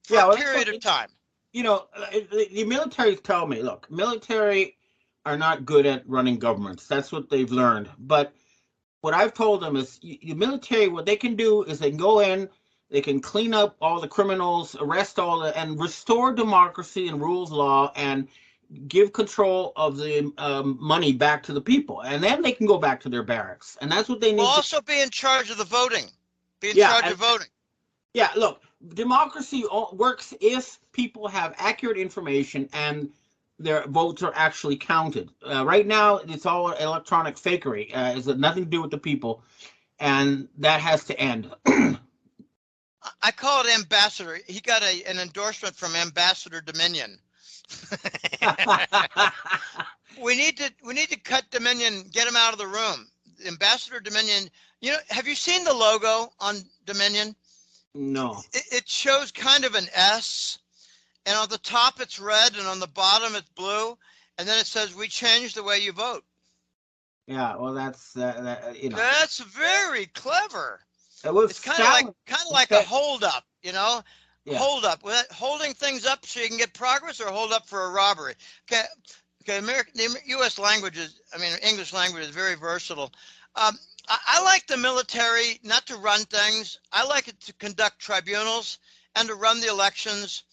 for a period of time. The military tell me, look, military are not good at running governments. That's what they've learned. But what I've told them is the military, what they can do is they can go in, they can clean up all the criminals, arrest and restore democracy and rules law, and give control of the money back to the people. And then they can go back to their barracks. And that's what they need. We'll also be in charge of the voting. Be in charge of voting. Yeah, look, democracy works if people have accurate information and their votes are actually counted. Right now, it's all electronic fakery. It's nothing to do with the people, and that has to end. I call it ambassador. He got an endorsement from Ambassador Dominion. We need to cut Dominion, get him out of the room. Ambassador Dominion. Have you seen the logo on Dominion? No. It shows kind of an S, and on the top it's red, and on the bottom it's blue, and then it says, "We change the way you vote." Yeah, well, that's That's very clever. It's kind of like a hold up, Yeah. Hold up, holding things up so you can get progress, or hold up for a robbery. Okay. The U.S. language English language is very versatile. I like the military not to run things. I like it to conduct tribunals and to run the elections,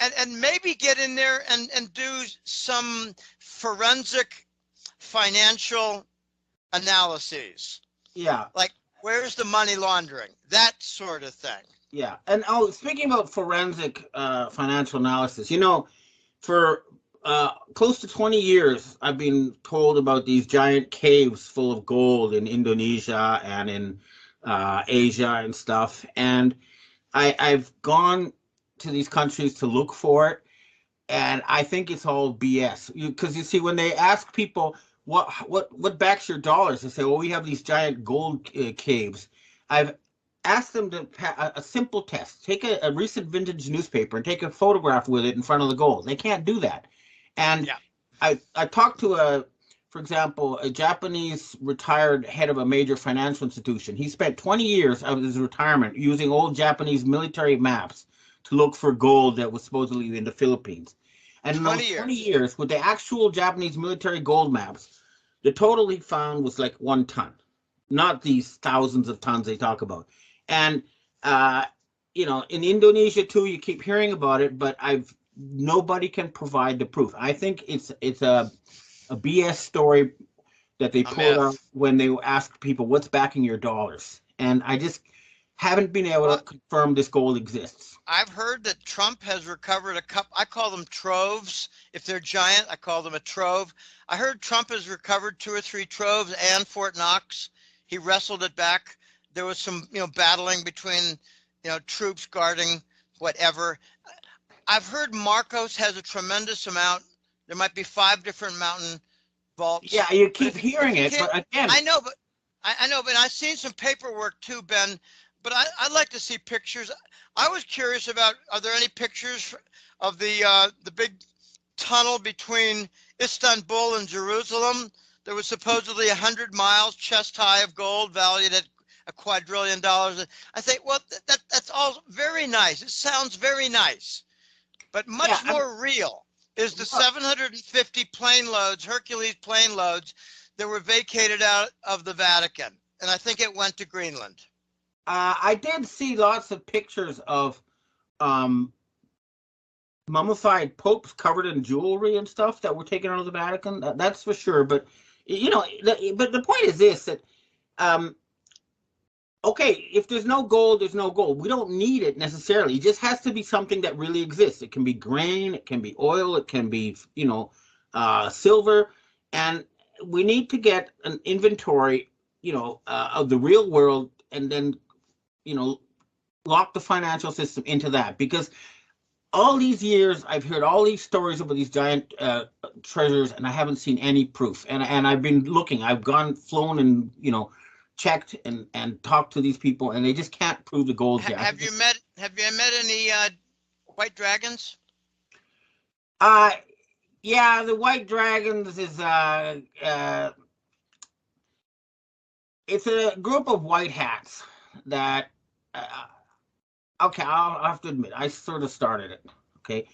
and maybe get in there and do some forensic financial analyses. Yeah. Like, where's the money laundering? That sort of thing. Yeah. And speaking about forensic financial analysis, for close to 20 years, I've been told about these giant caves full of gold in Indonesia and in Asia and stuff. And I've gone to these countries to look for it, and I think it's all BS. Because you see, when they ask people what backs your dollars, they say, "Well, we have these giant gold caves." I've asked them to a simple test: take a recent vintage newspaper and take a photograph with it in front of the gold. They can't do that, and Yeah. I talked to for example, a Japanese retired head of a major financial institution. He spent 20 years of his retirement using old Japanese military maps to look for gold that was supposedly in the Philippines. And in 20 those 20 years. years, with the actual Japanese military gold maps, the total he found was like 1 ton, not these thousands of tons they talk about. And, uh, in Indonesia too, you keep hearing about it, but nobody can provide the proof. I think it's a BS story that they A pulled out myth. when they asked people what's backing your dollars. And I just haven't been able Well, to confirm this gold exists. I've heard that Trump has recovered a cup. I call them troves. If they're giant, I call them a trove. I heard Trump has recovered 2 or 3 troves and Fort Knox. He wrestled it back. There was some, battling between, troops guarding whatever. I've heard Marcos has a tremendous amount. There might be 5 different mountain vaults. Yeah, you But keep if hearing you it, can't, but again, I know, but I know, but I've seen some paperwork too, Ben. But I'd like to see pictures. I was curious about, are there any pictures of the big tunnel between Istanbul and Jerusalem? There was supposedly 100 miles chest high of gold valued at $250,000,000. I think, well, that's all very nice. It sounds very nice, but yeah, much more real is the 750 plane loads, Hercules plane loads, that were vacated out of the Vatican. And I think it went to Greenland. I did see lots of pictures of um, mummified popes covered in jewelry and stuff that were taken out of the Vatican. That's for sure. But but the point is this: that um, okay, if there's no gold, there's no gold. We don't need it necessarily. It just has to be something that really exists. It can be grain, it can be oil, it can be, silver. And we need to get an inventory, of the real world, and then, you know, lock the financial system into that. Because all these years, I've heard all these stories about these giant treasures, and I haven't seen any proof. And I've been looking. I've flown, and checked and talked to these people, and they just can't prove the gold's there. Have you met any white dragons? Uh yeah, the White Dragons is it's a group of white hats that okay, I'll have to admit I sort of started it. Okay.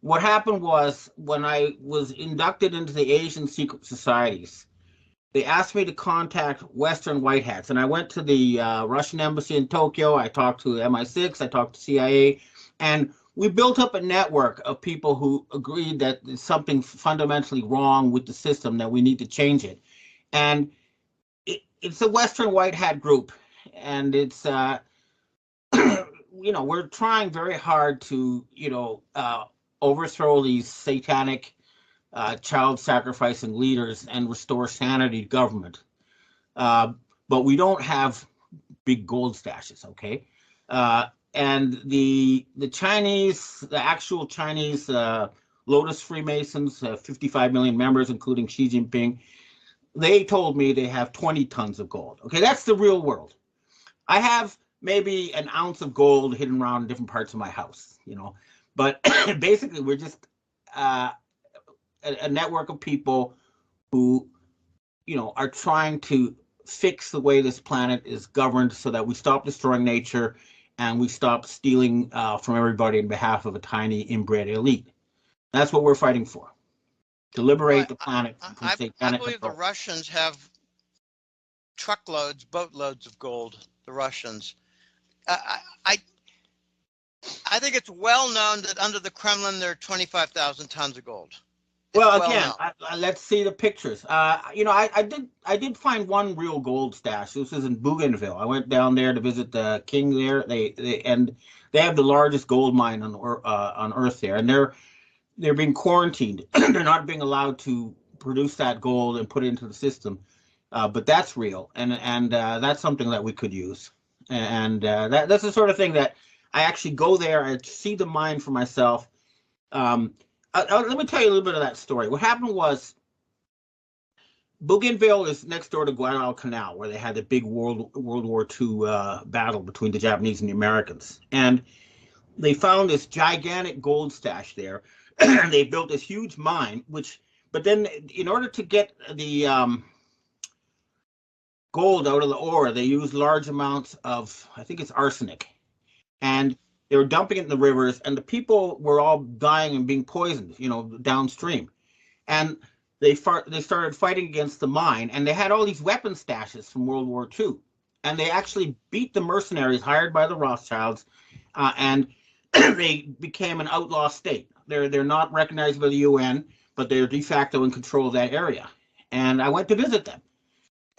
What happened was when I was inducted into the Asian secret societies, they asked me to contact Western white hats, and I went to the Russian embassy in Tokyo. I talked to MI6, I talked to CIA, and we built up a network of people who agreed that there's something fundamentally wrong with the system, that we need to change it. And it's a Western white hat group, and it's we're trying very hard to overthrow these satanic child sacrificing leaders and restore sanity to government. Uh, but we don't have big gold stashes, okay? And the Chinese, the actual Chinese Lotus Freemasons, 55 million members, including Xi Jinping, they told me they have 20 tons of gold. Okay, that's the real world. I have maybe an ounce of gold hidden around in different parts of my house, but basically we're just uh, a network of people who are trying to fix the way this planet is governed so that we stop destroying nature and we stop stealing from everybody on behalf of a tiny inbred elite. That's what we're fighting for, to Well, liberate the planet from I satanic believe the control. Russians have truckloads, boatloads of gold. The Russians. I, I I think it's well known that under the Kremlin there are 25,000 tons of gold. It's Well, well again, known. let's see the pictures. I did find one real gold stash. This is in Bougainville. I went down there to visit the king there. They have the largest gold mine on Earth there, and they're being quarantined. They're not being allowed to produce that gold and put it into the system. But that's real, and that's something that we could use. And that's the sort of thing that I actually go there and see the mine for myself. Um, Let me tell you a little bit of that story. What happened was Bougainville is next door to Guadalcanal, where they had the big World War II battle between the Japanese and the Americans, and they found this gigantic gold stash there. They built this huge mine, but then in order to get the gold out of the ore, they used large amounts of, I think it's arsenic, and they were dumping it in the rivers, and the people were all dying and being poisoned, downstream. And they started fighting against the mine, and they had all these weapon stashes from World War II, and they actually beat the mercenaries hired by the Rothschilds, and they became an outlaw state. They're not recognized by the UN, but they're de facto in control of that area. And I went to visit them,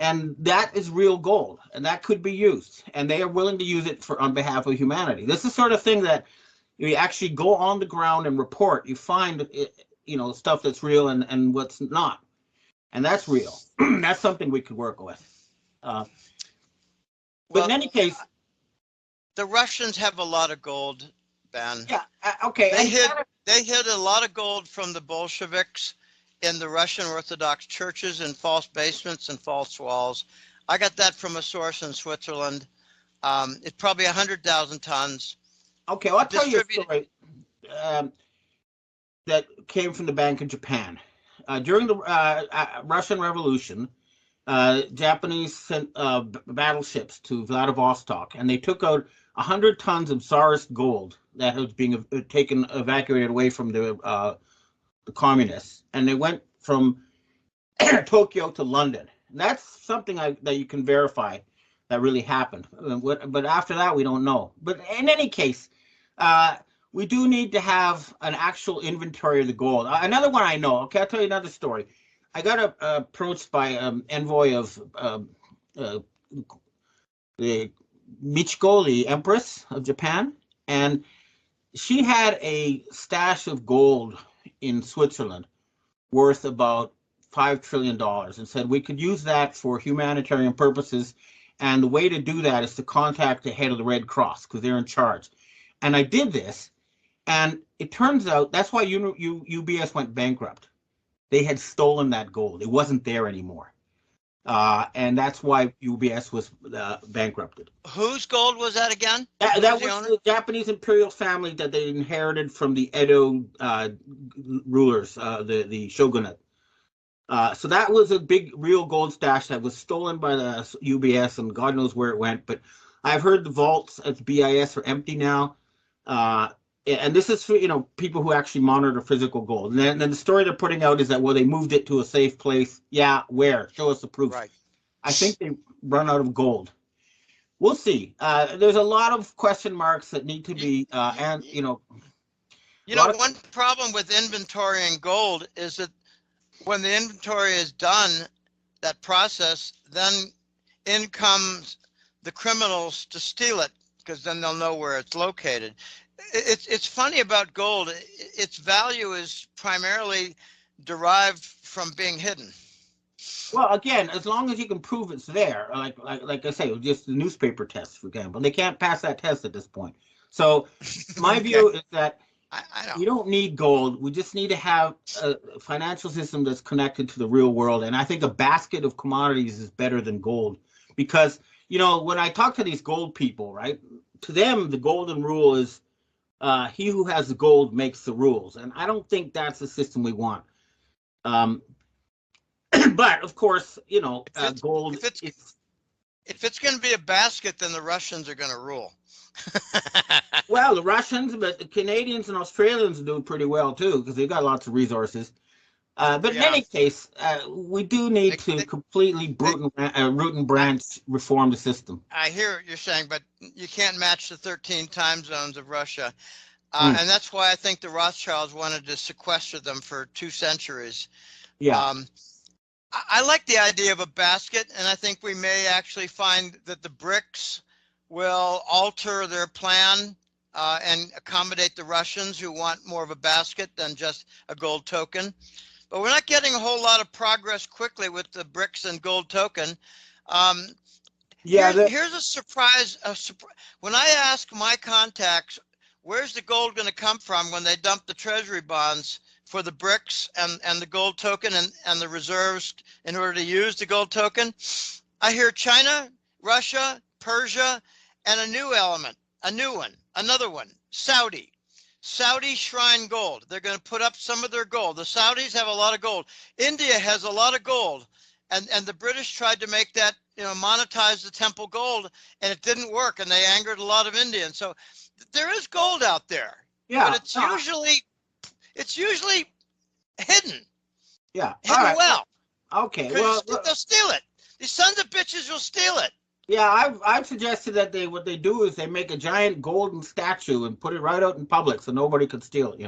and that is real gold, and that could be used, and they are willing to use it on behalf of humanity. This is the sort of thing that you actually go on the ground and report. You find stuff that's real and what's not, and that's real. That's something we could work with. But Well, in any case, the Russians have a lot of gold, Ben. yeah, okay. They hid a lot of gold from the Bolsheviks in the Russian Orthodox churches in false basements and false walls. I got that from a source in Switzerland. It's probably 100,000 tons. Okay, well, I'll tell you a story that came from the Bank of Japan. During the Russian Revolution, Japanese sent battleships to Vladivostok, and they took out 100 tons of Tsarist gold that was being evacuated away from the communists, and they went from Tokyo to London. And that's something that you can verify that really happened. But after that, we don't know. But in any case, we do need to have an actual inventory of the gold. Another one I know. Okay, I'll tell you another story. I got approached by an envoy of the Michiko, the Empress of Japan, and she had a stash of gold in Switzerland worth about $5 trillion, and said we could use that for humanitarian purposes. And the way to do that is to contact the head of the Red Cross, because they're in charge. And I did this, and it turns out that's why UBS went bankrupt. They had stolen that gold. It wasn't there anymore. And that's why UBS was bankrupted. Whose gold was that again? That was the Japanese imperial family that they inherited from the Edo rulers, the shogunate. So that was a big, real gold stash that was stolen by the UBS, and God knows where it went. But I've heard the vaults at BIS are empty now. And this is for people who actually monitor physical gold. And then the story they're putting out is that, well, they moved it to a safe place. Yeah, where? Show us the proof. Right. I think they run out of gold. We'll see. There's a lot of question marks that need to be, one problem with inventorying gold is that when the inventory is done, that process, then in comes the criminals to steal it, because then they'll know where it's located. It's funny about gold. Its value is primarily derived from being hidden. Well, again, as long as you can prove it's there, like I say, just the newspaper test, for example, they can't pass that test at this point. So my view is that we don't need gold. We just need to have a financial system that's connected to the real world. And I think a basket of commodities is better than gold, because, when I talk to these gold people, right, to them, the golden rule is he who has the gold makes the rules. And I don't think that's the system we want. But of course, gold. If it's going to be a basket, then the Russians are going to rule. Well, the Russians, but the Canadians and Australians do pretty well too, because they've got lots of resources. But in any case, we do need to completely root and branch reform the system. I hear what you're saying, but you can't match the 13 time zones of Russia. And that's why I think the Rothschilds wanted to sequester them for 2 centuries. Yeah. I like the idea of a basket, and I think we may actually find that the BRICS will alter their plan and accommodate the Russians who want more of a basket than just a gold token. But we're not getting a whole lot of progress quickly with the BRICS and gold token. Here's a surprise. When I ask my contacts, where's the gold going to come from when they dump the treasury bonds for the BRICS and the gold token and the reserves in order to use the gold token, I hear China, Russia, Persia, and a new element, another one, Saudi shrine gold. They're going to put up some of their gold. The Saudis have a lot of gold. India has a lot of gold. And the British tried to make that, monetize the temple gold, and it didn't work, and they angered a lot of Indians. So there is gold out there. Yeah. But it's usually hidden. Yeah. Hidden right. well. Okay. Well, they'll steal it. These sons of bitches will steal it. Yeah, I've suggested that what they do is they make a giant golden statue and put it right out in public so nobody could steal it,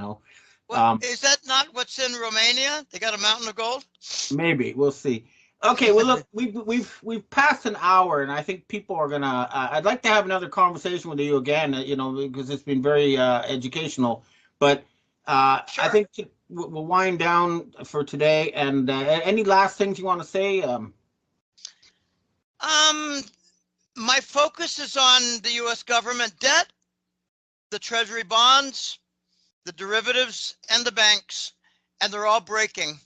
Well, is that not what's in Romania? They got a mountain of gold? Maybe. We'll see. Okay, well, look, we've passed an hour, and I think people are gonna. I'd like to have another conversation with you again, because it's been very educational. But Sure. I think we'll wind down for today. And any last things you want to say? My focus is on the U.S. government debt, the treasury bonds, the derivatives, and the banks, and they're all breaking.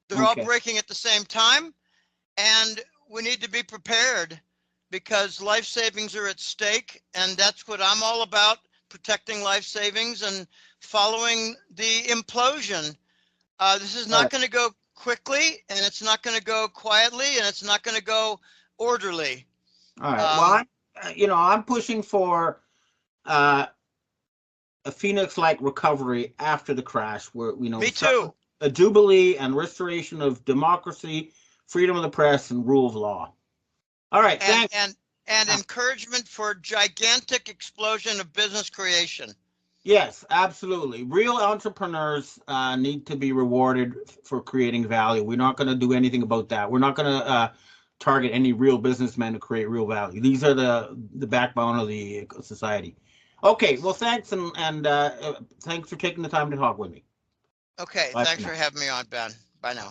They're all breaking at the same time, and we need to be prepared because life savings are at stake, and that's what I'm all about, protecting life savings and following the implosion. This is not going to go quickly, and it's not going to go quietly, and it's not going to go orderly. All right. Well, I'm pushing for a Phoenix-like recovery after the crash, where Me too. A jubilee and restoration of democracy, freedom of the press, and rule of law. All right. Thanks. And encouragement for gigantic explosion of business creation. Yes, absolutely. Real entrepreneurs need to be rewarded for creating value. We're not going to do anything about that. We're not going to target any real businessmen to create real value. These are the backbone of the society. Okay, well, thanks, and thanks for taking the time to talk with me. Okay, thanks for having me on, Ben. Bye now.